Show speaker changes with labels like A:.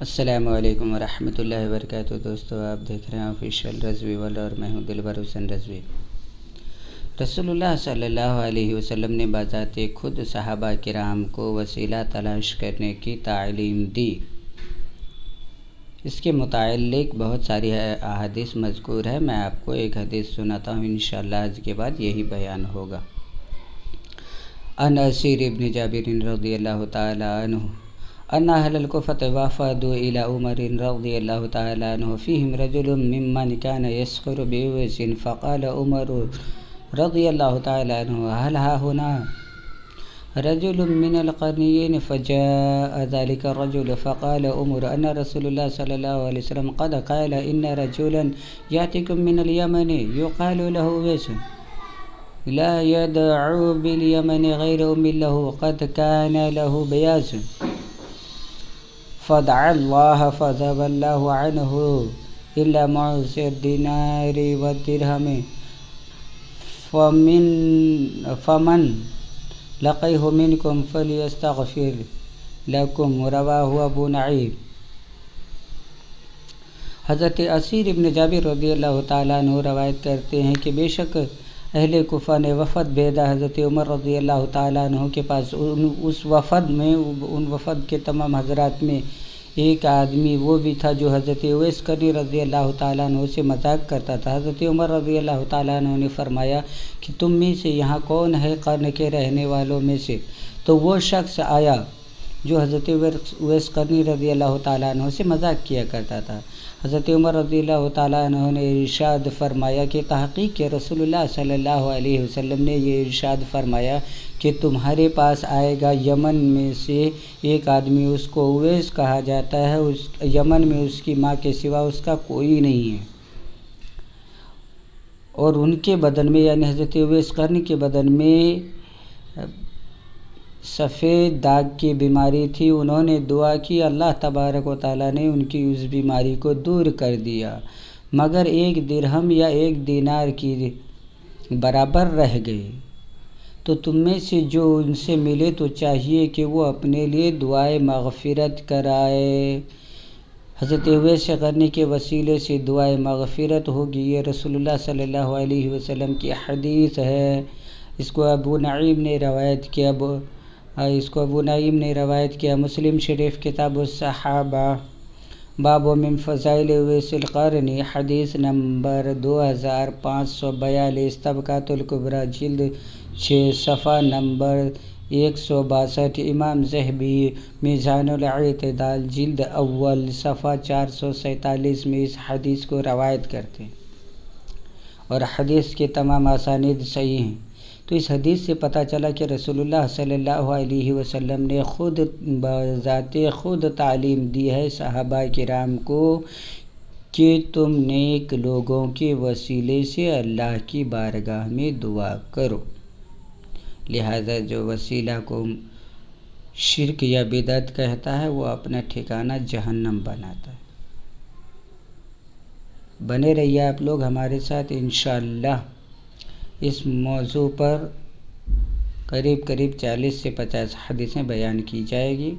A: السلام علیکم ورحمۃ اللہ وبرکاتہ۔ دوستو، آپ دیکھ رہے ہیں آفیشیل رضوی ورلڈ اور میں ہوں دلبر حسین رضوی۔ رسول اللہ صلی اللہ علیہ وسلم نے بذات خود صحابہ کرام کو وسیلہ تلاش کرنے کی تعلیم دی۔ اس کے متعلق بہت ساری احادیث مذکور ہے۔ میں آپ کو ایک حدیث سناتا ہوں، انشاءاللہ آج کے بعد یہی بیان ہوگا۔ عن اسیر ابن جابر رضی اللہ تعالی عنہ ان اہل الکوفة وافدوا الى عمر رضی اللہ تعالی عنہ فیہم رجل ممن كان يسخر بأویس فقال عمر رضی اللہ تعالی عنہ هل ها هنا رجل من القرنيين فجاء ذلك الرجل فقال عمر ان رسول الله صلى الله عليه وسلم قد قال ان رجلا يأتيكم من اليمن يقال له اویس لا يدعو باليمن غير أم له قد كان له بياس فدعا الله فذهب الله عنه إلا معز الدينار والدرهم فمن لقيه منكم فليستغفر لكم رواه ابو نعیم۔ حضرت اسیر ابن جابر رضی اللہ تعالیٰ عنہ روایت کرتے ہیں کہ بے شک اہل کوفہ نے وفد بھیجا حضرت عمر رضی اللہ تعالیٰ عنہ کے پاس۔ ان وفد کے تمام حضرات میں ایک آدمی وہ بھی تھا جو حضرت اویس قرنی رضی اللہ تعالیٰ عنہ سے مذاق کرتا تھا۔ حضرت عمر رضی اللہ تعالیٰ عنہ نے فرمایا کہ تم میں سے یہاں کون ہے قرن کے رہنے والوں میں سے؟ تو وہ شخص آیا جو حضرت اویس قرنی رضی اللہ تعالیٰ عنہ سے مذاق کیا کرتا تھا۔ حضرت عمر رضی اللہ تعالیٰ عنہ نے ارشاد فرمایا کہ تحقیق کہ رسول اللہ صلی اللہ علیہ وسلم نے یہ ارشاد فرمایا کہ تمہارے پاس آئے گا یمن میں سے ایک آدمی، اس کو اویس کہا جاتا ہے، یمن میں اس کی ماں کے سوا اس کا کوئی نہیں ہے، اور ان کے بدن میں یعنی حضرت اویس قرنی کے بدن میں سفید داغ کی بیماری تھی۔ انہوں نے دعا کی، اللہ تبارک و تعالیٰ نے ان کی اس بیماری کو دور کر دیا، مگر ایک درہم یا ایک دینار کی برابر رہ گئے۔ تو تم میں سے جو ان سے ملے تو چاہیے کہ وہ اپنے لیے دعائے مغفرت کرائے۔ حضرت اویس قرنی کے وسیلے سے دعائے مغفرت ہوگی، یہ رسول اللہ صلی اللہ علیہ وسلم کی حدیث ہے۔ اس کو ابو نعیم نے روایت کیا۔ مسلم شریف کتاب الصحابہ باب من فضائل اویس القرنی، حدیث نمبر 2542، طبقات الکبریٰ جلد 6 صفحہ نمبر 162۔ امام ذہبی میزان الاعتدال جلد اول صفحہ 447 میں اس حدیث کو روایت کرتے ہیں، اور حدیث کے تمام اسانید صحیح ہیں۔ تو اس حدیث سے پتہ چلا کہ رسول اللہ صلی اللہ علیہ وسلم نے بذات خود تعلیم دی ہے صحابہ کرام کو کہ تم نیک لوگوں کے وسیلے سے اللہ کی بارگاہ میں دعا کرو۔ لہذا جو وسیلہ کو شرک یا بدعت کہتا ہے وہ اپنا ٹھکانہ جہنم بناتا ہے۔ بنے رہیے آپ لوگ ہمارے ساتھ، انشاءاللہ اس موضوع پر قریب 40 سے 50 حدیثیں بیان کی جائے گی۔